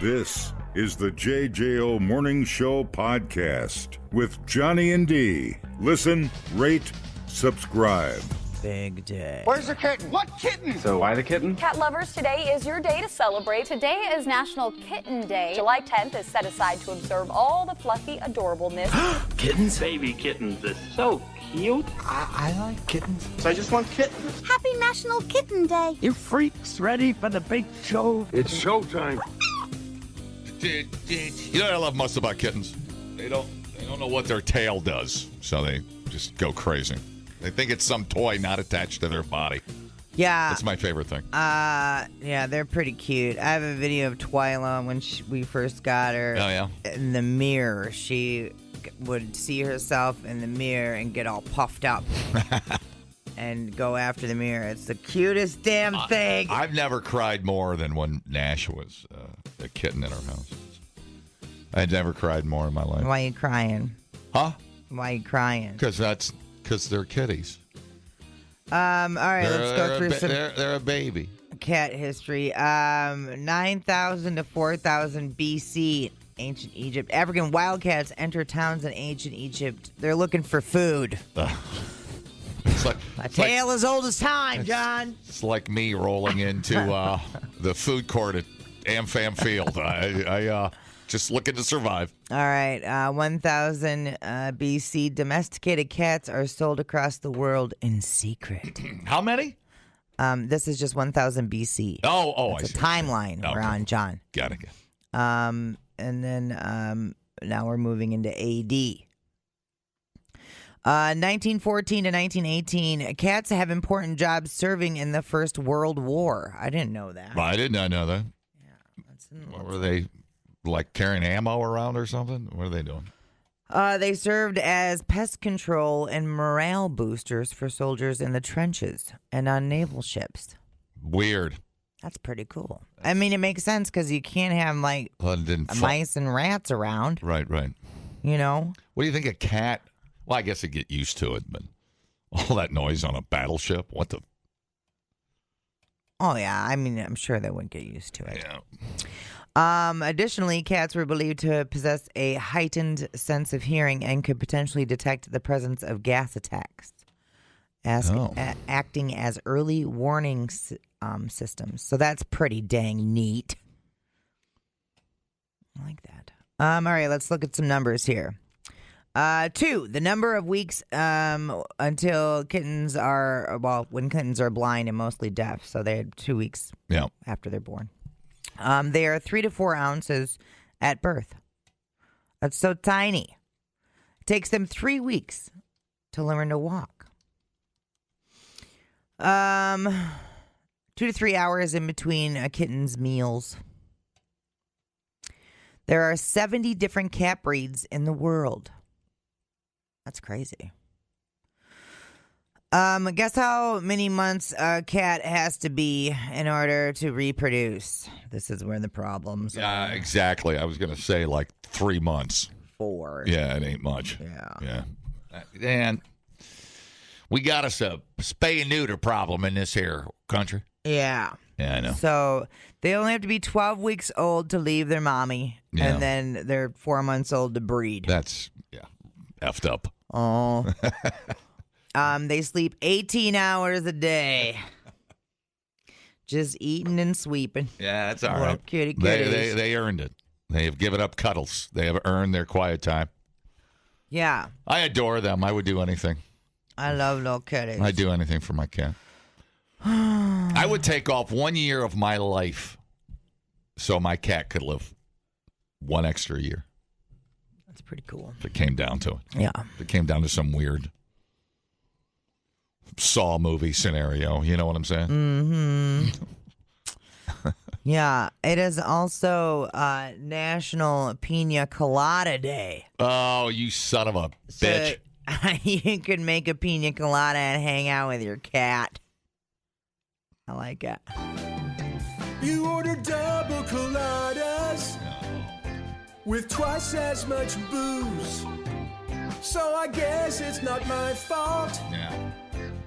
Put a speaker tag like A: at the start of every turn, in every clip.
A: This is the JJO Morning Show podcast with Johnny and D. Listen, rate, subscribe.
B: Big day.
C: Where's the kitten? What kitten?
D: So why the kitten?
E: Cat lovers, today is your day to celebrate. Today is National Kitten Day. July 10th is set aside to observe all the fluffy adorableness.
D: Kittens?
F: Baby kittens are so cute.
C: I like kittens. So I just want kittens.
G: Happy National Kitten Day.
F: You freaks ready for the big show?
D: It's showtime.
H: You know what I love most about kittens? They don't know what their tail does, so they just go crazy. They think it's some toy not attached to their body.
B: Yeah.
H: That's my favorite thing.
B: Yeah, they're pretty cute. I have a video of Twyla when we first got her.
H: Oh, yeah?
B: In the mirror. She would see herself in the mirror and get all puffed up. And go after the mirror. It's the cutest damn thing.
H: I've never cried more than when Nash was a kitten in our house. I'd never cried more in my life.
B: Why are you crying?
H: Huh?
B: Why are you crying?
H: Because they're kitties.
B: All right, let's go through some
H: They're a baby.
B: cat history. 9,000 to 4,000 BC, ancient Egypt. African wildcats enter towns in ancient Egypt. They're looking for food.
H: It's like
B: A tale as old as time, John.
H: It's like me rolling into the food court at AmFam Field. I just looking to survive.
B: All right, 1,000 BC, domesticated cats are sold across the world in secret.
H: How many?
B: This is just 1,000 BC.
H: Oh,
B: it's
H: I
B: a
H: see.
B: timeline we're on, John.
H: Got it.
B: And then now we're moving into AD. 1914 to 1918, cats have important jobs serving in the First World War. I didn't know that.
H: I did not know that.
B: Yeah,
H: What were they, like carrying ammo around or something? What are they doing?
B: they served as pest control and morale boosters for soldiers in the trenches and on naval ships.
H: Weird.
B: That's pretty cool. I mean, it makes sense because you can't have like
H: Well, it didn't
B: mice and rats around.
H: Right.
B: You know?
H: What do you think a cat? Well, I guess they get used to it, but all that noise on a battleship, what the?
B: Oh, yeah. I mean, I'm sure they wouldn't get used to it.
H: Yeah.
B: Additionally, cats were believed to possess a heightened sense of hearing and could potentially detect the presence of gas attacks, acting as early warning systems. So that's pretty dang neat. I like that. All right, let's look at some numbers here. 2, the number of weeks until kittens are, when kittens are blind and mostly deaf. So they had 2 weeks after they're born. They are 3 to 4 ounces at birth. That's so tiny. It takes them 3 weeks to learn to walk. 2 to 3 hours in between a kitten's meals. There are 70 different cat breeds in the world. That's crazy. Guess how many months a cat has to be in order to reproduce? This is where the problems are.
H: Exactly. I was going to say like 3 months.
B: 4.
H: Yeah, it ain't much.
B: Yeah.
H: And we got us a spay and neuter problem in this here country.
B: Yeah.
H: Yeah, I know.
B: So they only have to be 12 weeks old to leave their mommy, and then they're 4 months old to breed.
H: That's, effed up.
B: Oh. They sleep 18 hours a day. Just eating and sweeping.
H: Yeah, that's all
B: Little
H: right.
B: kitty kitties.
H: They earned it. They have given up cuddles. They have earned their quiet time.
B: Yeah.
H: I adore them. I would do anything.
B: I love little kitties.
H: I'd do anything for my cat. I would take off 1 year of my life so my cat could live 1 extra year.
B: That's pretty cool.
H: If it came down to it.
B: Yeah.
H: If it came down to some weird Saw movie scenario. You know what I'm saying?
B: Mm-hmm. Yeah. It is also National Pina Colada Day.
H: Oh, you son of a bitch.
B: So, you could make a pina colada and hang out with your cat. I like it.
I: You order double coladas with twice as much booze. So I guess it's not my fault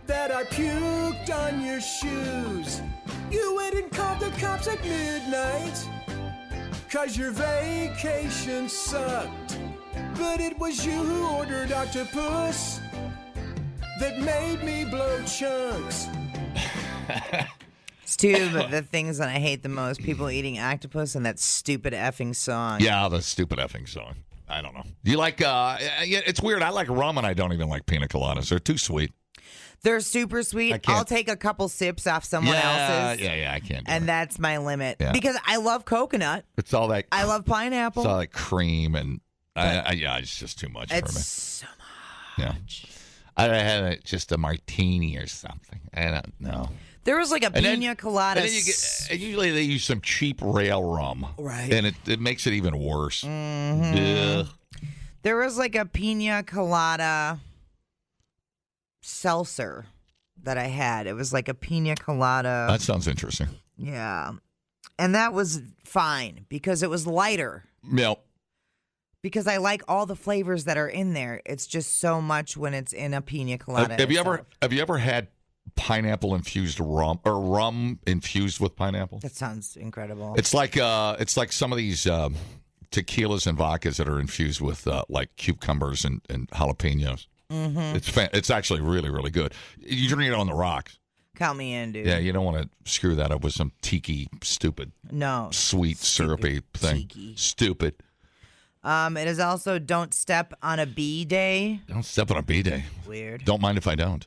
I: that I puked on your shoes. You went and called the cops at midnight, 'cause your vacation sucked. But it was you who ordered octopus that made me blow chunks.
B: It's two of the things that I hate the most: people eating octopus and that stupid effing song.
H: Yeah, the stupid effing song. I don't know. Do you like, it's weird. I like rum and I don't even like pina coladas. They're too sweet.
B: They're super sweet. I'll take a couple sips off someone else's.
H: Yeah, I can't do
B: and
H: it.
B: that's my limit.
H: Yeah.
B: Because I love coconut.
H: It's all that.
B: I love pineapple.
H: It's all like cream and, it's just too much for me.
B: It's so much.
H: Yeah. I had just a martini or something. I don't know.
B: There was like a pina colada.
H: And then usually they use some cheap rail rum.
B: Right.
H: And it makes it even worse.
B: Mm-hmm. There was like a pina colada seltzer that I had. It was like a pina colada.
H: That sounds interesting.
B: Yeah. And that was fine because it was lighter.
H: Yep.
B: Because I like all the flavors that are in there. It's just so much when it's in a pina colada.
H: Have you ever had pineapple infused rum or rum infused with pineapple?
B: That sounds incredible.
H: It's like some of these tequilas and vodkas that are infused with like cucumbers and jalapenos. Mm-hmm. It's actually really, really good. You drink it on the rocks.
B: Count me in, dude.
H: Yeah, you don't want to screw that up with some tiki stupid sweet syrupy thing.
B: Tiki.
H: Stupid.
B: It is also Don't Step on a Bee Day.
H: Don't step on a bee day.
B: Weird.
H: Don't mind if I don't.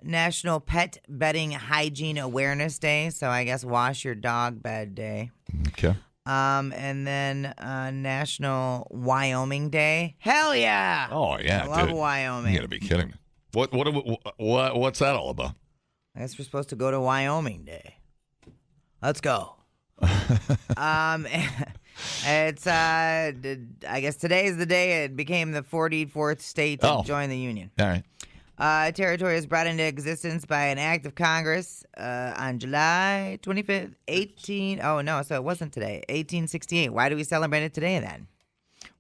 B: National Pet Bedding Hygiene Awareness Day. So I guess wash your dog bed day.
H: Okay.
B: And then National Wyoming Day. Hell yeah!
H: Oh yeah,
B: I love
H: dude.
B: Wyoming.
H: You gotta be kidding me. What's that all about?
B: I guess we're supposed to go to Wyoming Day. Let's go. It's I guess today is the day it became the 44th state to join the Union.
H: All right.
B: Territory was brought into existence by an act of Congress on July 25th, so it wasn't today, 1868. Why do we celebrate it today then?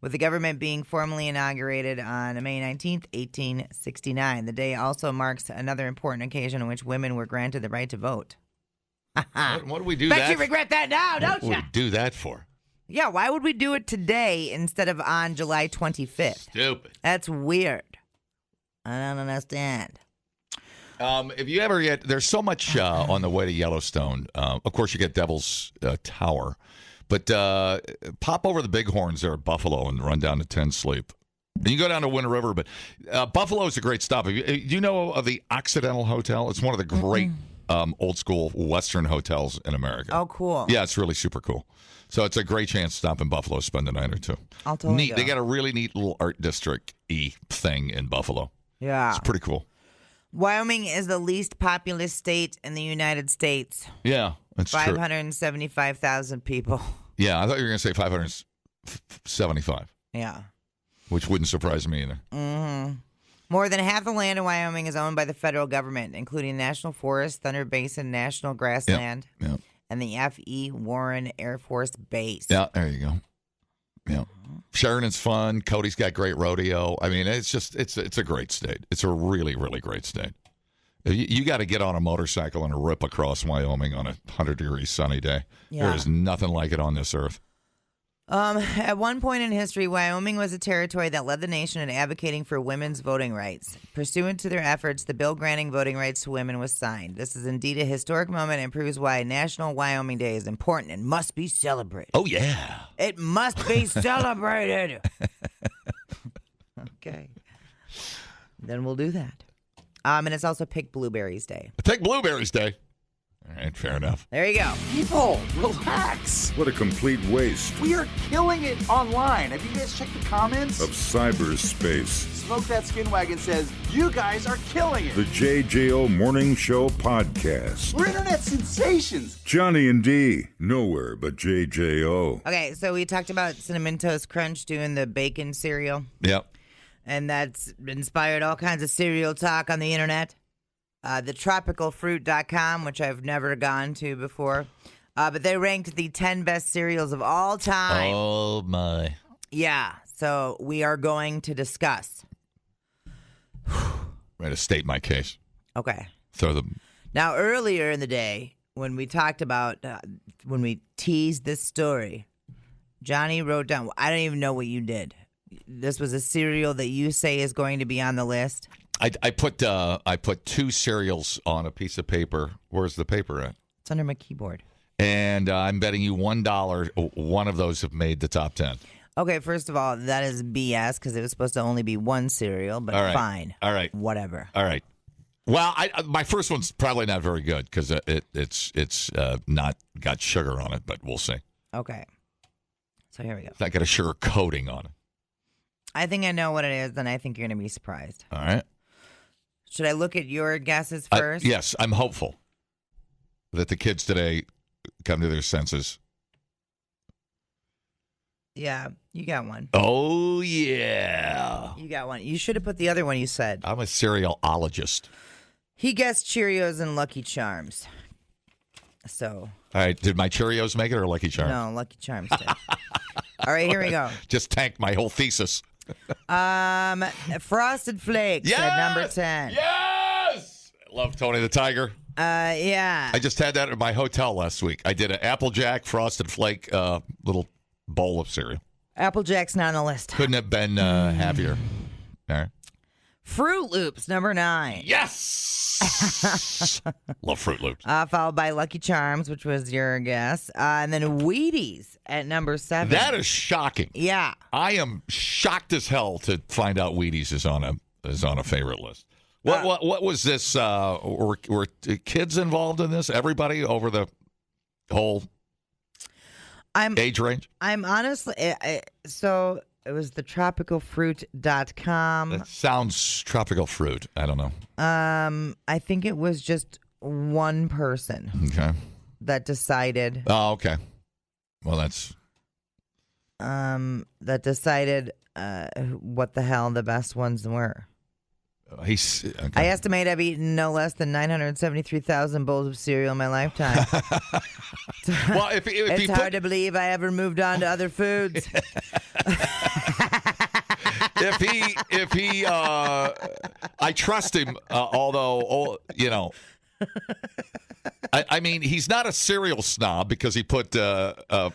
B: With the government being formally inaugurated on May 19th, 1869. The day also marks another important occasion in which women were granted the right to vote.
H: What do we do
B: Bet
H: that
B: you regret that now, don't you?
H: What do we do that for?
B: Yeah, why would we do it today instead of on July 25th?
H: Stupid.
B: That's weird. I don't understand.
H: If you ever get, there's so much on the way to Yellowstone. Of course, you get Devil's Tower, but pop over the Bighorns there at Buffalo and run down to 10 Sleep. And you go down to Wind River, but Buffalo is a great stop. Do you know of the Occidental Hotel? It's one of the great old school Western hotels in America.
B: Oh, cool.
H: Yeah, it's really super cool. So it's a great chance to stop in Buffalo, spend a night or two.
B: I'll totally
H: neat.
B: go.
H: They got a really neat little art district-y thing in Buffalo.
B: Yeah.
H: It's pretty cool.
B: Wyoming is the least populous state in the United States.
H: Yeah, that's true.
B: 575,000 people.
H: Yeah, I thought you were going to say 575.
B: Yeah.
H: Which wouldn't surprise me either.
B: Mm-hmm. More than half the land in Wyoming is owned by the federal government, including National Forest, Thunder Basin National Grassland, and the F.E. Warren Air Force Base.
H: Yeah, there you go. Yeah. Sheridan's fun. Cody's got great rodeo. I mean, it's a great state. It's a really, really great state. You got to get on a motorcycle and rip across Wyoming on a 100-degree sunny day.
B: Yeah.
H: There is nothing like it on this earth.
B: At one point in history, Wyoming was a territory that led the nation in advocating for women's voting rights. Pursuant to their efforts, the bill granting voting rights to women was signed. This is indeed a historic moment and proves why National Wyoming Day is important and must be celebrated.
H: Oh, yeah.
B: It must be celebrated. Okay. Then we'll do that. And it's also Pick Blueberries Day.
H: Pick Blueberries Day. All right, fair enough.
B: There you go.
C: People, relax.
A: What a complete waste
C: We are killing it online. Have you guys checked the comments?
A: of cyberspace.
C: Smoke That Skin Wagon says, you guys are killing it.
A: The JJO Morning Show Podcast.
C: We're internet sensations.
A: Johnny and D, nowhere but JJO.
B: Okay, so we talked about Cinnamon Toast Crunch doing the bacon cereal,
H: Yep.
B: and that's inspired all kinds of cereal talk on the internet. The tropicalfruit.com, which I've never gone to before, but they ranked the 10 best cereals of all time.
H: Oh, my.
B: Yeah, so we are going to discuss.
H: Ready to state my case.
B: Okay.
H: Throw the...
B: Now, earlier in the day, when we talked about, when we teased this story, Johnny wrote down, I don't even know what you did. This was a cereal that you say is going to be on the list.
H: I put 2 cereals on a piece of paper. Where's the paper at?
B: It's under my keyboard.
H: And I'm betting you $1 one of those have made the top 10.
B: Okay, first of all, that is BS because it was supposed to only be one cereal, but
H: All right.
B: fine.
H: All right.
B: Whatever.
H: All right. Well, my first one's probably not very good because it's not got sugar on it, but we'll see.
B: Okay. So here we go.
H: It's not got a sugar coating on it.
B: I think I know what it is, and I think you're going to be surprised.
H: All right.
B: Should I look at your guesses first?
H: Yes, I'm hopeful that the kids today come to their senses.
B: Yeah, you got one.
H: Oh, yeah.
B: You got one. You should have put the other one you said.
H: I'm a cerealologist.
B: He guessed Cheerios and Lucky Charms. So.
H: All right. Did my Cheerios make it or Lucky Charms?
B: No, Lucky Charms did. All right, here we go.
H: Just tanked my whole thesis.
B: Frosted Flakes at number 10.
H: Yes! Love Tony the Tiger.
B: Yeah.
H: I just had that at my hotel last week. I did an Applejack Frosted Flake little bowl of cereal.
B: Applejack's not on the list.
H: Couldn't have been happier. All right.
B: Fruit Loops, number 9.
H: Yes! Love Fruit Loops.
B: Followed by Lucky Charms, which was your guess. And then Wheaties at number 7.
H: That is shocking.
B: Yeah.
H: I am shocked as hell to find out Wheaties is on a favorite list. What was this? Were kids involved in this? Everybody over the whole age range?
B: I'm honestly so it was the tropicalfruit.com.
H: That sounds tropical fruit. I don't know.
B: I think it was just one person that decided.
H: Oh, okay. Well, that's
B: that decided what the hell the best ones were.
H: Okay.
B: I estimate I've eaten no less than 973,000 bowls of cereal in my lifetime.
H: Well, if
B: it's hard to believe I ever moved on to other foods.
H: if he, I trust him. Although, I mean, he's not a cereal snob because he put what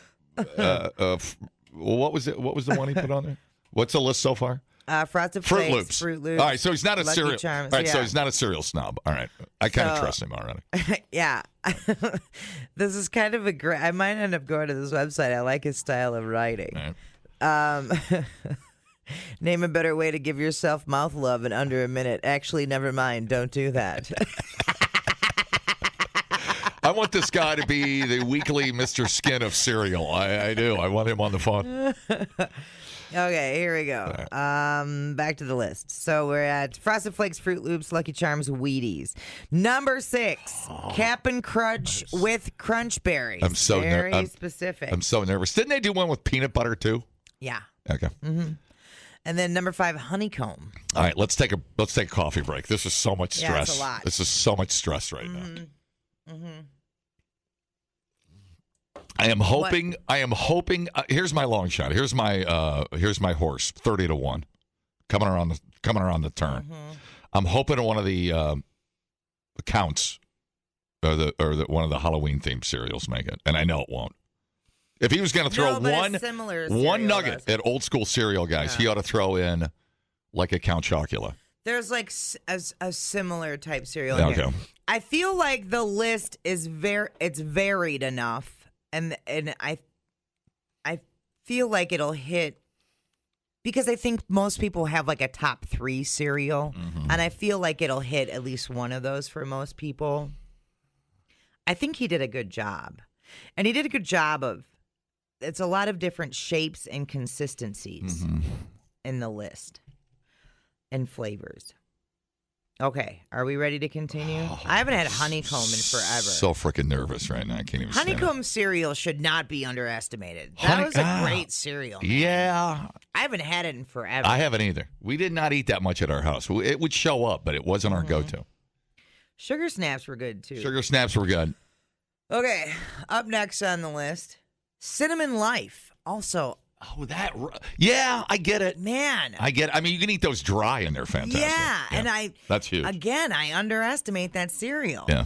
H: was it? What was the one he put on there? What's the list so far?
B: Frosted
H: Fruit
B: Flakes,
H: Loops.
B: Fruit Loops.
H: All right, so he's not a
B: Lucky
H: cereal.
B: Charms,
H: all right, so
B: yeah.
H: he's not a cereal snob. All right, I kind of trust him already.
B: Yeah, this is kind of a great. I might end up going to this website. I like his style of writing.
H: Right.
B: Name a better way to give yourself mouth love in under a minute. Actually, never mind. Don't do that.
H: I want this guy to be the weekly Mr. Skin of cereal. I do. I want him on the phone.
B: Okay, here we go. Back to the list. So we're at Frosted Flakes, Fruit Loops, Lucky Charms, Wheaties. Number 6, Cap'n Crunch with Crunch Berries.
H: I'm so
B: very specific.
H: I'm so nervous. Didn't they do one with peanut butter too?
B: Yeah.
H: Okay.
B: Mm-hmm. And then number 5, Honeycomb.
H: All right, let's take a coffee break. This is so much stress.
B: Yeah, it's a lot.
H: This is so much stress right now.
B: Mm-hmm.
H: I am hoping. Here's my long shot. Here's my horse. 30-1, coming around the turn.
B: Mm-hmm.
H: I'm hoping one of the accounts or one of the Halloween themed cereals make it, and I know it won't. If he was going to throw one nugget at old school cereal guys, he ought to throw in like a Count Chocula.
B: There's like a similar type cereal.
H: Okay.
B: Here. I feel like the list is it's varied enough. And I feel like it'll hit because I think most people have like a top 3 cereal, and I feel like it'll hit at least one of those for most people. I think he did a good job, and he did a good job of. It's a lot of different shapes and consistencies in the list and flavors. Okay, are we ready to continue? I haven't had honeycomb in forever.
H: So freaking nervous right now. I can't even.
B: Honeycomb cereal should not be underestimated. That was a great cereal. Man.
H: Yeah.
B: I haven't had it in forever.
H: I haven't either. We did not eat that much at our house. It would show up, but it wasn't our go-to.
B: Sugar Snaps were good, too.
H: Sugar Snaps were good.
B: Okay, up next on the list, Cinnamon Life. Also,
H: yeah, I get it.
B: Man.
H: I get it. I mean, you can eat those dry and they're fantastic.
B: Yeah, and
H: that's huge.
B: Again, I underestimate that cereal.
H: Yeah.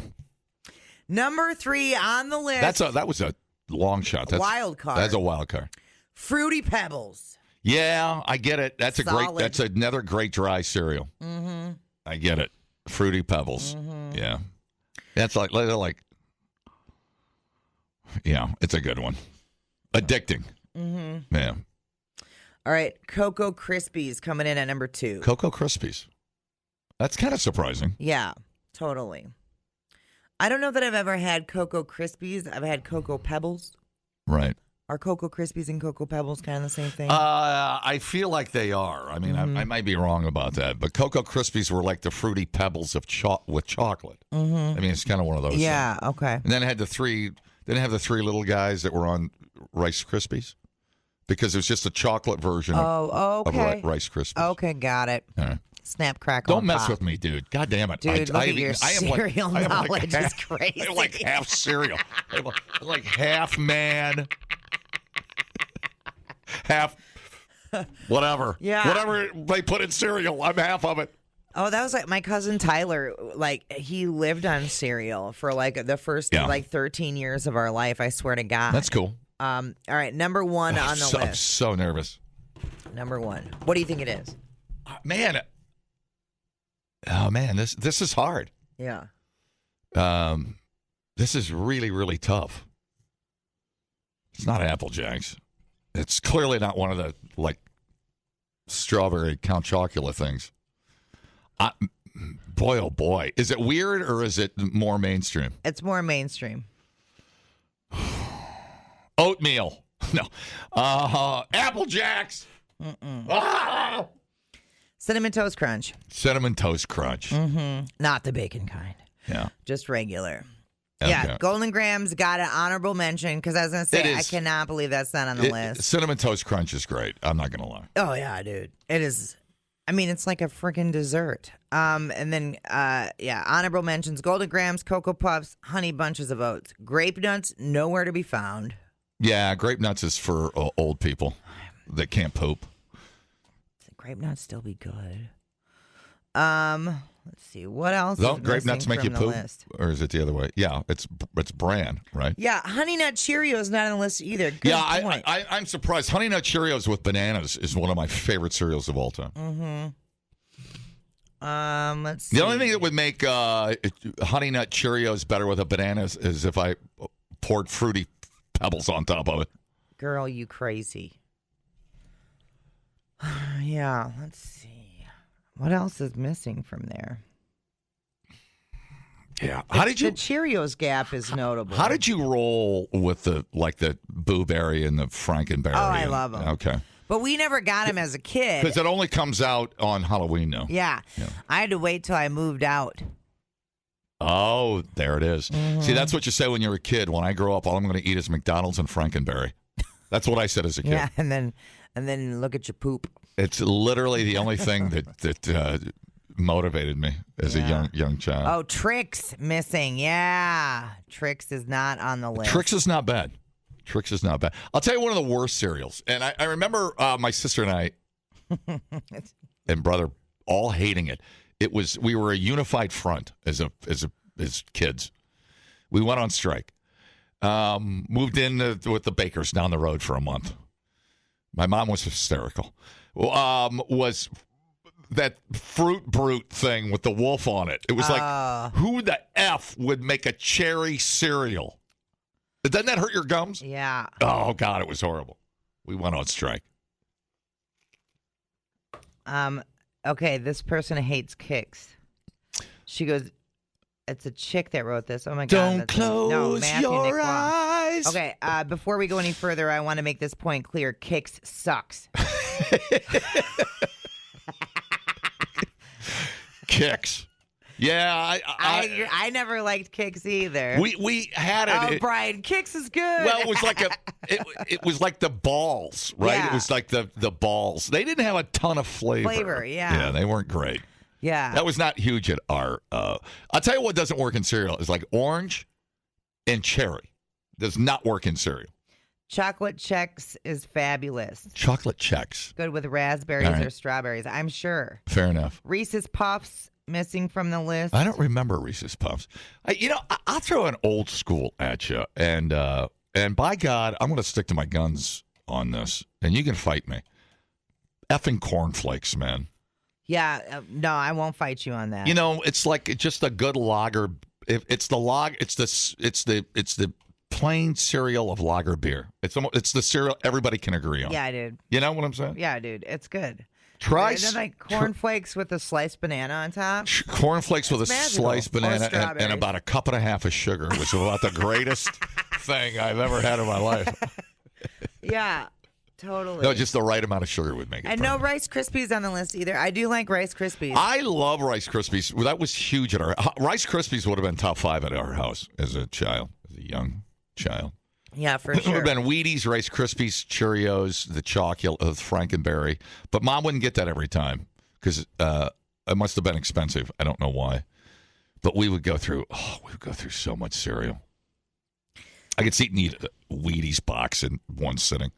B: Number 3 on the list.
H: That was a long shot. That's
B: wild card.
H: That's a wild card.
B: Fruity Pebbles.
H: Yeah, I get it. That's
B: Solid.
H: That's another great dry cereal.
B: Mm-hmm.
H: I get it. Fruity Pebbles.
B: Mm-hmm.
H: Yeah. That's like yeah, it's a good one. Addicting.
B: Mm-hmm.
H: Yeah.
B: All right, Cocoa Krispies coming in at number 2.
H: Cocoa Krispies. That's kind of surprising.
B: Yeah, totally. I don't know that I've ever had Cocoa Krispies. I've had Cocoa Pebbles.
H: Right.
B: Are Cocoa Krispies and Cocoa Pebbles kind of the same thing?
H: I feel like they are. I mean, I might be wrong about that, but Cocoa Krispies were like the Fruity Pebbles of with chocolate.
B: Mm-hmm.
H: I mean, it's kind of one of those.
B: Yeah.
H: things.
B: Okay.
H: And then it had the three. Then it have the 3 little guys that were on Rice Krispies, because it was just a chocolate version
B: of
H: Rice Krispies.
B: Okay, got it.
H: All right.
B: Snap, crackle,
H: Don't mess
B: pop.
H: with me, dude. God damn it.
B: Dude, look at your cereal knowledge is crazy.
H: I'm like half cereal. I'm like half man, half whatever.
B: Yeah.
H: Whatever they put in cereal, I'm half of it.
B: Oh, that was like my cousin Tyler. Like, he lived on cereal for like the first 13 years of our life. I swear to God.
H: That's cool.
B: All right, number 1 on the
H: I'm
B: list.
H: so nervous.
B: Number 1. What do you think it is?
H: Man. Oh man, this is hard.
B: Yeah.
H: This is really, really tough. It's not Apple Jacks. It's clearly not one of the like strawberry Count Chocula things. Boy, oh boy. Is it weird or is it more mainstream?
B: It's more mainstream.
H: Oatmeal. No. Apple Jacks. Ah!
B: Cinnamon Toast Crunch.
H: Cinnamon Toast Crunch.
B: Mm-hmm. Not the bacon kind.
H: Yeah.
B: Just regular.
H: Okay.
B: Yeah, Golden Grahams got an honorable mention because I was going to say, I cannot believe that's not on the list.
H: Cinnamon Toast Crunch is great. I'm not going to lie.
B: Oh, yeah, dude. It is. I mean, it's like a freaking dessert. And then, honorable mentions, Golden Grahams, Cocoa Puffs, Honey Bunches of Oats. Grape Nuts, nowhere to be found.
H: Yeah, Grape Nuts is for old people that can't poop.
B: Grape Nuts still be good. Let's see. What else?
H: Don't Grape Nuts make you poop?
B: List?
H: Or is it the other way? Yeah, it's bran, right?
B: Yeah, Honey Nut Cheerios not on the list either. Good point.
H: I'm surprised. Honey Nut Cheerios with bananas is one of my favorite cereals of all time.
B: Mm-hmm. Let's see.
H: The only thing that would make Honey Nut Cheerios better with a banana is if I poured Fruity Pebbles on top of it.
B: Girl, you crazy. Yeah, let's see. What else is missing from there?
H: Yeah.
B: The Cheerios gap is notable.
H: How did you roll with the Boo Berry and the Frankenberry?
B: Oh, I love them.
H: Okay.
B: But we never got them as a kid.
H: Because it only comes out on Halloween now.
B: Yeah. I had to wait till I moved out.
H: Oh, there it is. Mm-hmm. See, that's what you say when you're a kid. When I grow up, all I'm going to eat is McDonald's and Frankenberry. That's what I said as a kid.
B: Yeah, and then look at your poop.
H: It's literally the only thing that motivated me as a young child.
B: Oh, Trix missing. Yeah. Trix is not on the list.
H: Trix is not bad. Trix is not bad. I'll tell you one of the worst cereals. And I remember my sister and I and brother all hating it. We were a unified front as kids. We went on strike. Moved in with the bakers down the road for a month. My mom was hysterical. Was that Fruit Brute thing with the wolf on it? It was like, who the F would make a cherry cereal? Doesn't that hurt your gums?
B: Yeah.
H: Oh, God, it was horrible. We went on strike.
B: Okay, this person hates Kix. She goes, it's a chick that wrote this. Oh, my God.
H: Don't close your eyes.
B: Okay, before we go any further, I want to make this point clear. Kix sucks.
H: Kix. Yeah,
B: I never liked Kix either.
H: We had it.
B: Oh, Brian, Kix is good.
H: Well, it was like it was like the balls, right?
B: Yeah.
H: It was like the balls. They didn't have a ton of flavor.
B: Yeah,
H: they weren't great.
B: Yeah,
H: that was not huge at our. I'll tell you what doesn't work in cereal is like orange and cherry. Does not work in cereal.
B: Chocolate Chex is fabulous.
H: Chocolate Chex.
B: Good with raspberries or strawberries, I'm sure.
H: Fair enough.
B: Reese's Puffs, missing from the list.
H: I don't remember Reese's Puffs. I'll throw an old school at you, and by God, I'm going to stick to my guns on this, and you can fight me. Effing cornflakes, man.
B: Yeah, no, I won't fight you on that.
H: It's like just a good lager. It's the plain cereal of lager beer. It's the cereal everybody can agree on.
B: Yeah, dude.
H: You know what I'm saying?
B: Yeah, dude. It's good.
H: Try
B: like cornflakes with a sliced banana on top.
H: Cornflakes with a
B: magical.
H: sliced banana and about a cup and a half of sugar, which is about the greatest thing I've ever had in my life.
B: Yeah, totally.
H: No, just the right amount of sugar would make it.
B: And no Rice Krispies on the list either. I do like Rice Krispies.
H: I love Rice Krispies. Well, that was huge at our Rice Krispies would have been top 5 at our house as a young child.
B: Yeah, for
H: It would
B: sure.
H: have been Wheaties, Rice Krispies, Cheerios, the chocolate, Frankenberry. But Mom wouldn't get that every time because it must have been expensive. I don't know why. But we would go through so much cereal. I could eat a Wheaties box in one sitting.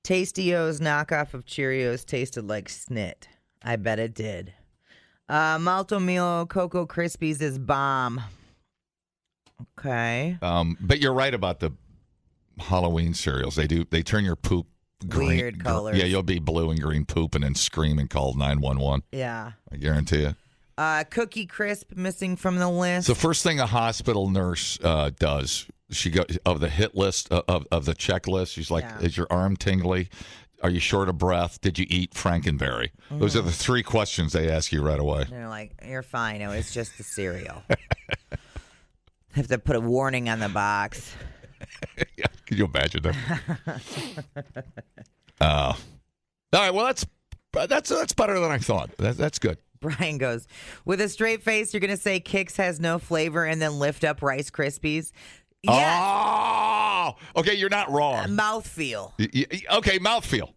B: Tasty-O's knockoff of Cheerios tasted like snit. I bet it did. Malto Meal Cocoa Krispies is bomb. Okay.
H: But you're right about the Halloween cereals. They turn your poop green.
B: Weird colors.
H: Yeah, you'll be blue and green poop and then scream and call 911.
B: Yeah.
H: I guarantee you.
B: Cookie Crisp missing from the list.
H: So first thing a hospital nurse does, she goes of the hit list of the checklist. She's like, "Is your arm tingly? Are you short of breath? Did you eat Frankenberry?" Those are the 3 questions they ask you right away.
B: They're like, "You're fine. It was just the cereal." Have to put a warning on the box.
H: Yeah, can you imagine that? All right, well that's better than I thought. That's good.
B: Brian goes, with a straight face, you're going to say Kix has no flavor and then lift up Rice Krispies.
H: Yeah. Oh, okay, you're not wrong.
B: Mouthfeel.
H: Okay, mouthfeel.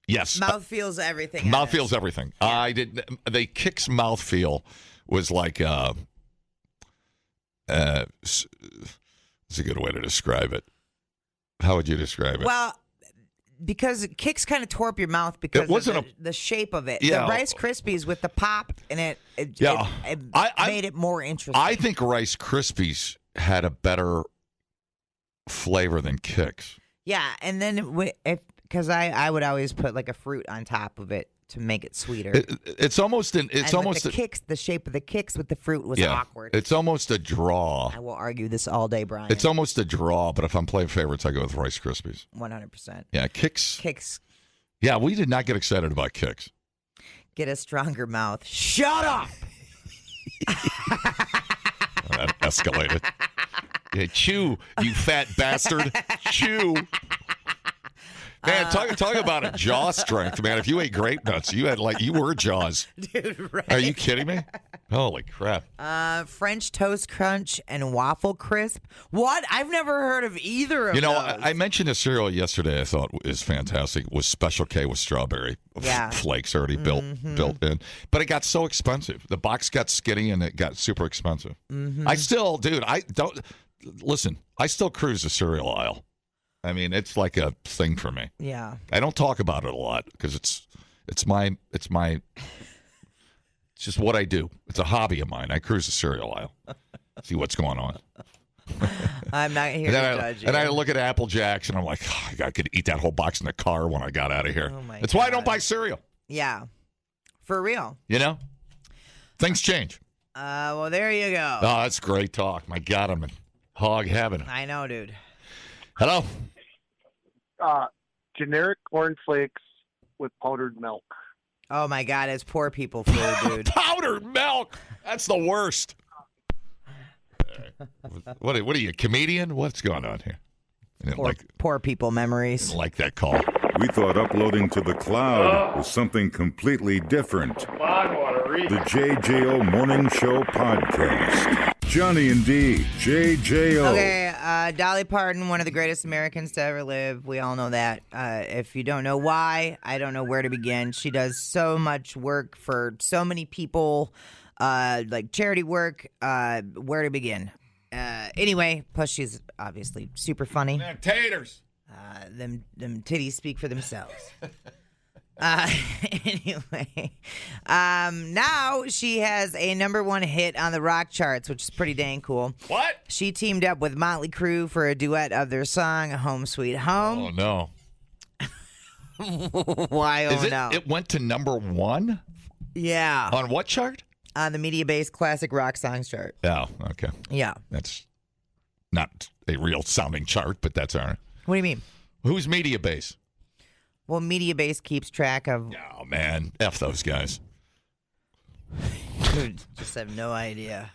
H: Yes.
B: Mouthfeel's everything.
H: Mouthfeel's everything. Yeah. The Kix mouthfeel was like, it's a good way to describe it. How would you describe it?
B: Well, because Kix kind of tore up your mouth because of the shape of it.
H: Yeah.
B: The Rice Krispies with the pop in it, it made it more interesting.
H: I think Rice Krispies had a better flavor than Kix.
B: Yeah, and then because I would always put like a fruit on top of it to make it sweeter.
H: It's almost the
B: Kix, the shape of the Kix with the fruit was awkward.
H: It's almost a draw.
B: I will argue this all day, Brian.
H: It's almost a draw, but if I'm playing favorites, I go with Rice Krispies.
B: 100%.
H: Yeah, Kix.
B: Kix.
H: Yeah, we did not get excited about Kix.
B: Get a stronger mouth. Shut up.
H: That escalated. Yeah, chew, you fat bastard. Chew. Man, talk about a jaw strength, man. If you ate grape nuts, you were Jaws.
B: Dude, right?
H: Are you kidding me? Holy crap.
B: French Toast Crunch and Waffle Crisp. What? I've never heard of either of those.
H: I mentioned a cereal yesterday I thought is fantastic. It was Special K with strawberry flakes already built in. But it got so expensive. The box got skinny and it got super expensive. Mm-hmm. I still cruise the cereal aisle. I mean, it's like a thing for me.
B: Yeah.
H: I don't talk about it a lot because it's just what I do. It's a hobby of mine. I cruise the cereal aisle, see what's going on.
B: I'm not here to judge you.
H: And I look at Apple Jacks and I'm like, I could eat that whole box in the car when I got out of here. That's why I don't buy cereal.
B: Yeah. For real.
H: You know? Things change.
B: Well, there you go.
H: Oh, that's great talk. My God, I'm in hog heaven.
B: I know, dude.
H: Hello?
J: Generic cornflakes with powdered milk.
B: Oh, my God. It's poor people food, dude.
H: Powdered milk. That's the worst. What are you, a comedian? What's going on here?
B: Poor people memories.
H: Didn't like that call.
A: We thought uploading to the cloud was something completely different. The JJO Morning Show Podcast. Johnny and D, JJO.
B: Okay, Dolly Parton, one of the greatest Americans to ever live. We all know that. If you don't know why, I don't know where to begin. She does so much work for so many people, like charity work. Where to begin? Anyway, plus she's obviously super funny.
H: Man, taters.
B: Them titties speak for themselves. Anyway, now she has a #1 hit on the rock charts, which is pretty dang cool.
H: What?
B: She teamed up with Motley Crue for a duet of their song "Home Sweet Home."
H: Oh no!
B: Why? Oh no!
H: It went to #1.
B: Yeah.
H: On what chart?
B: On the media-based classic rock songs chart.
H: Oh, okay.
B: Yeah.
H: That's not a real sounding chart, but that's all right.
B: What do you mean?
H: Who's media base?
B: Well, media-based keeps track of.
H: Oh man, F those guys.
B: Dude, just have no idea.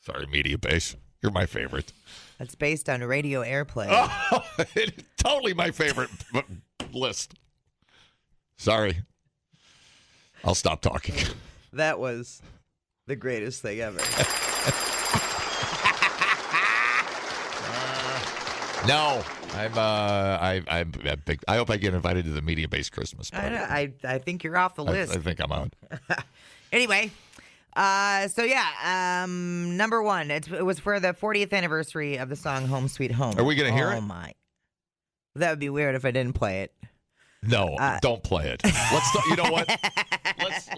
H: Sorry, media base. You're my favorite.
B: That's based on radio airplay.
H: Oh, totally my favorite list. Sorry. I'll stop talking.
B: That was the greatest thing ever.
H: No, I'm big. I hope I get invited to the media-based Christmas party.
B: I think you're off the list.
H: I think I'm out.
B: Anyway, so yeah, #1. It was for the 40th anniversary of the song "Home Sweet Home."
H: Are we gonna hear it?
B: Oh my, that would be weird if I didn't play it.
H: No, don't play it. You know what?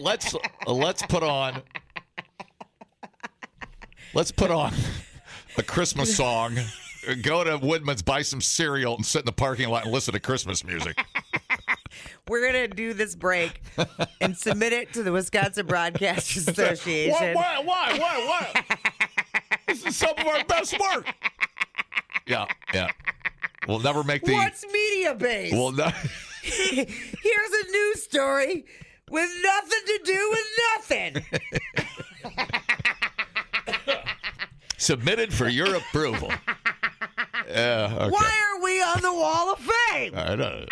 H: Let's put on. Let's put on a Christmas song. Go to Woodman's, buy some cereal, and sit in the parking lot and listen to Christmas music.
B: We're going to do this break and submit it to the Wisconsin Broadcasters Association.
H: Why? This is some of our best work. Yeah. We'll never make the...
B: What's media based?
H: Well, no.
B: Here's a news story with nothing to do with nothing.
H: Submitted for your approval. Okay.
B: Why are we on the Wall of Fame?
H: I know.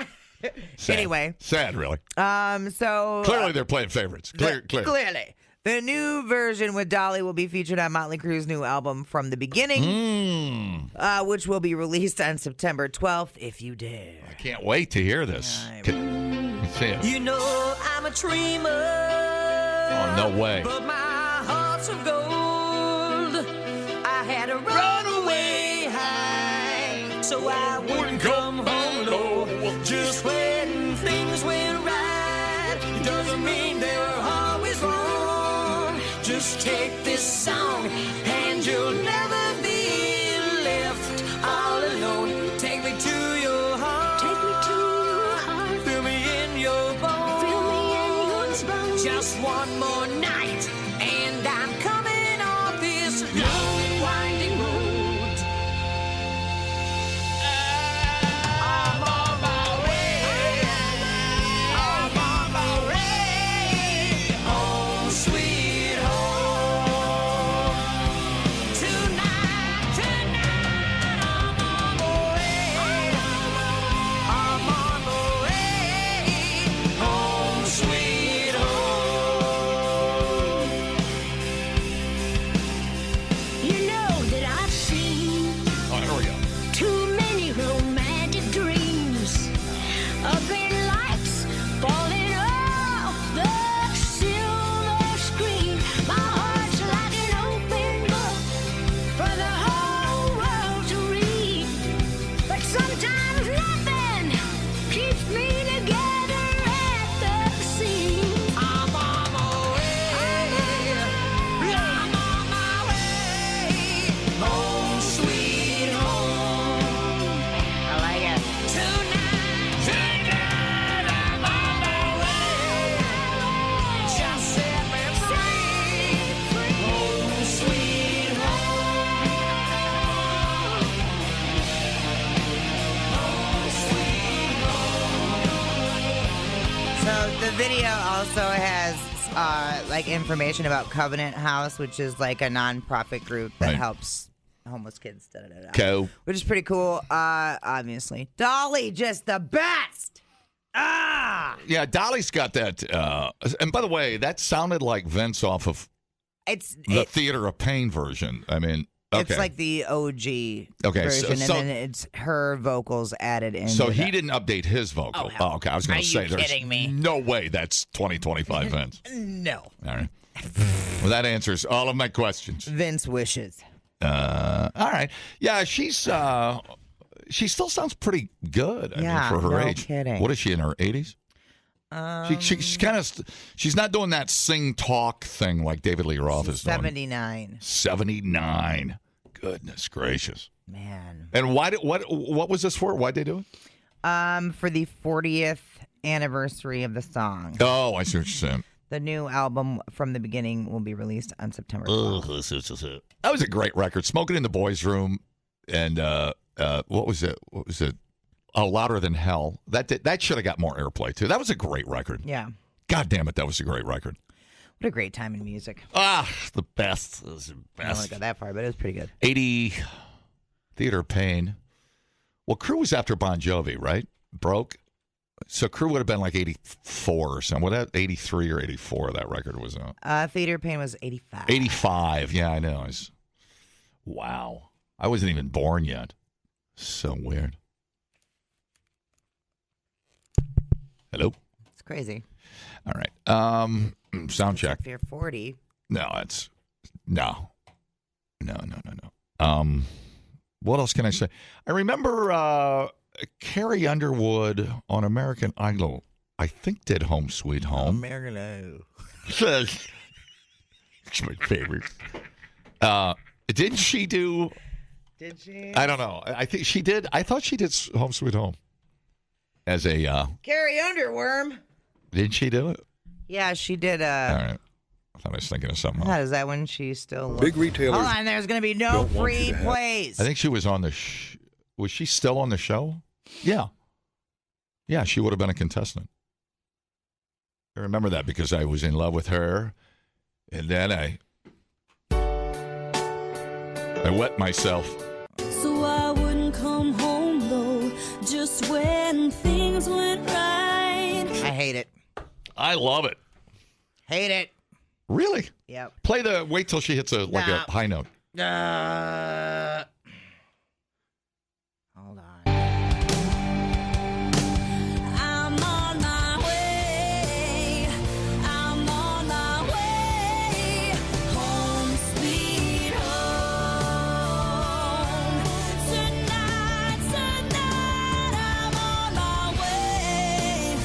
H: Sad.
B: Anyway.
H: Sad, really.
B: So
H: clearly they're playing favorites.
B: Clearly. The new version with Dolly will be featured on Motley Crue's new album From the Beginning, which will be released on September 12th, if you dare.
H: I can't wait to hear this.
I: You know I'm a dreamer.
H: Oh, no way.
I: But my heart's of gold. I had to run away high, so I wouldn't come home low. Just when things went right, doesn't mean they were always wrong. Just take this song, and you'll never be left all alone. Take me to your heart. Take me to your heart. Fill me in your bones. Fill me in your bones. Just one more night, and I'm coming off this long, winding road. I'm on my way. I'm on my way. Home, sweet home. Tonight, I'm on my way. I'm on my way. Home, sweet home. You know that I've seen
H: Oh, here we go.
I: too many romantic dreams of green lights falling off the silver screen. My heart's like an open book for the whole world to read. But sometimes nothing keeps me together at the seams. I'm on my way. I'm on my way. Home, sweet home.
B: I like it.
I: Tonight, I'm on my way. Just set me free. Home, sweet home. Home, sweet home.
B: So the video also has like information about Covenant House, which is like a nonprofit group that
H: Right.
B: helps homeless kids.
H: Cool.
B: Which is pretty cool. Obviously, Dolly, just the best.
H: Yeah, Dolly's got that. And by the way, that sounded like Vince off of
B: It's
H: the Theater of Pain version. I mean, okay.
B: It's like the OG
H: Okay,
B: version,
H: so-
B: and then it's her vocals added in.
H: So he didn't update his vocal.
B: Oh, hell.
H: Okay. I was going
B: Are
H: to
B: you
H: say, there's
B: kidding me?
H: no way that's 2025 Vince.
B: No.
H: All right. Well, that answers all of my questions.
B: Vince wishes.
H: All right. Yeah, she still sounds pretty good. I mean, for her age.
B: Kidding.
H: What is she in her 80s? She's kind of she's not doing that sing talk thing like David Lee Roth is doing.
B: 79.
H: 79. Goodness gracious.
B: Man.
H: And what was this for? Why'd they do it?
B: For the 40th anniversary of the song.
H: Oh, I see what you're saying.
B: The new album From the Beginning will be released on September 12th.
H: That was a great record. Smoking in the Boys' Room and what was it? Oh, Louder Than Hell. That should have got more airplay too. That was a great record.
B: Yeah.
H: God damn it, that was a great record.
B: What a great time in music.
H: The best. It was the
B: I don't want
H: best.
B: to go that far, but it was pretty good.
H: 80 Theater of Pain. Well, Crew was after Bon Jovi, right? Broke. So Crew would have been like 84 or something. What that 83 or 84 that record was out?
B: Theater of Pain was 85.
H: 85. Yeah, I know. Wow. I wasn't even born yet. So weird. Hello?
B: It's crazy.
H: All right. Sound check.
B: If you're 40.
H: No. What else can I say? I remember Carrie Underwood on American Idol, I think did Home Sweet Home.
B: American Idol.
H: It's my favorite. Didn't she do?
B: Did she?
H: I don't know. I think she did. I thought she did Home Sweet Home as a.
B: Carrie Underworm.
H: Didn't she do it?
B: Yeah, she did.
H: All right. I thought I was thinking of something else.
B: Is that when she still?
D: Big retailers.
B: Hold on, there's going to be no free plays.
H: I think she was on the. Was she still on the show? Yeah. Yeah, she would have been a contestant. I remember that because I was in love with her, and then I wet myself.
G: So I wouldn't come home low just when things went right.
B: I hate it.
H: I love it.
B: Hate it.
H: Really?
B: Yep.
H: Wait till she hits a high note.
B: Hold on.
G: I'm on my way. I'm on my way. Home sweet home. Tonight, I'm on my way.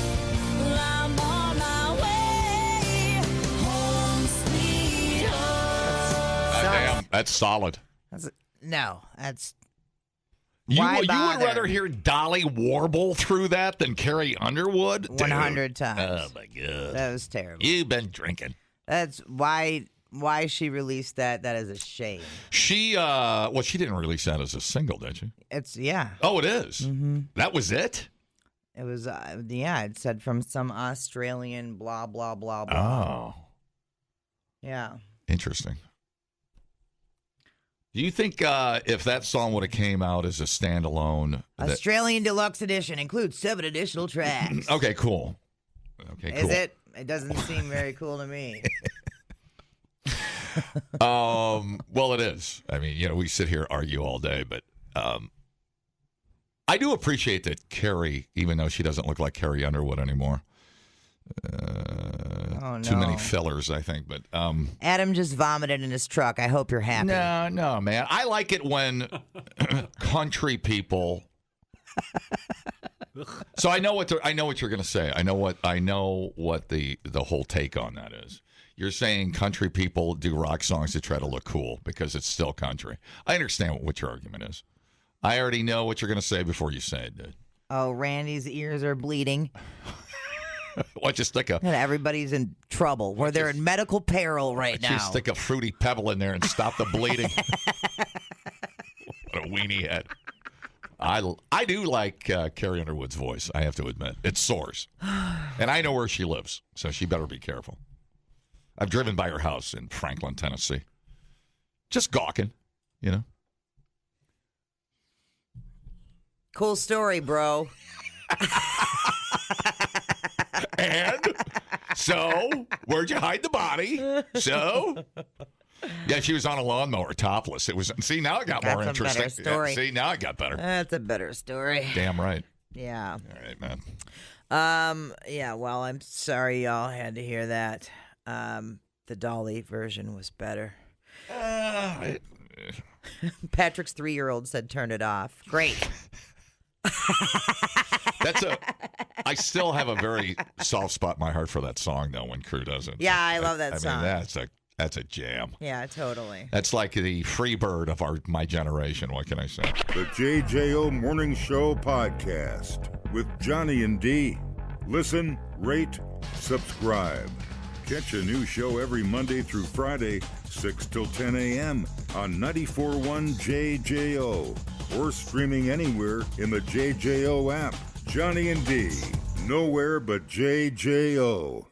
G: I'm on my way. Home sweet home.
H: Damn, that's solid.
B: That's
H: You
B: Why
H: would
B: bother?
H: rather hear Dolly warble through that than Carrie Underwood?
B: 100 times.
H: Oh, my God.
B: That was terrible.
H: You've been drinking.
B: That's why she released that. That is a shame.
H: She, she didn't release that as a single, did she?
B: Yeah.
H: Oh, it is?
B: Mm-hmm.
H: That was it?
B: It was, it said from some Australian blah, blah, blah, blah.
H: Oh.
B: Yeah.
H: Interesting. Do you think if that song would have came out as a standalone...
B: Australian Deluxe Edition includes 7 additional tracks.
H: Okay, cool. Okay, cool.
B: Is it? It doesn't seem very cool to me.
H: Well, it is. I mean, we sit here argue all day, but I do appreciate that Carrie, even though she doesn't look like Carrie Underwood anymore. Too many fillers, I think. But
B: Adam just vomited in his truck. I hope you're happy.
H: No, man. I like it when country people. So I know what you're going to say. I know what the whole take on that is. You're saying country people do rock songs to try to look cool because it's still country. I understand what your argument is. I already know what you're going to say before you say it, dude.
B: Oh, Randy's ears are bleeding.
H: Why don't you stick a...
B: And everybody's in trouble. They're in medical peril right now.
H: You stick a Fruity Pebble in there and stop the bleeding. What a weenie head. I do like Carrie Underwood's voice, I have to admit. It soars. And I know where she lives, so she better be careful. I've driven by her house in Franklin, Tennessee. Just gawking,
B: Cool story, bro.
H: And so, where'd you hide the body? So, yeah, she was on a lawnmower, topless. It was. See, now it got more interesting.
B: Better story.
H: Yeah, see, now it got better.
B: That's a better story.
H: Damn right.
B: Yeah.
H: All right, man.
B: Yeah. Well, I'm sorry y'all had to hear that. The Dolly version was better. Patrick's 3-year-old said turn it off. Great.
H: I still have a very soft spot in my heart for that song, though, when Crew does it.
B: Yeah, I love that song.
H: I mean, that's a jam.
B: Yeah, totally.
H: That's like the free bird of my generation. What can I say?
A: The JJO Morning Show podcast with Johnny and D. Listen, rate, subscribe. Catch a new show every Monday through Friday, 6 till 10 a.m. on 94.1 JJO or streaming anywhere in the JJO app. Johnny and D, nowhere but JJO.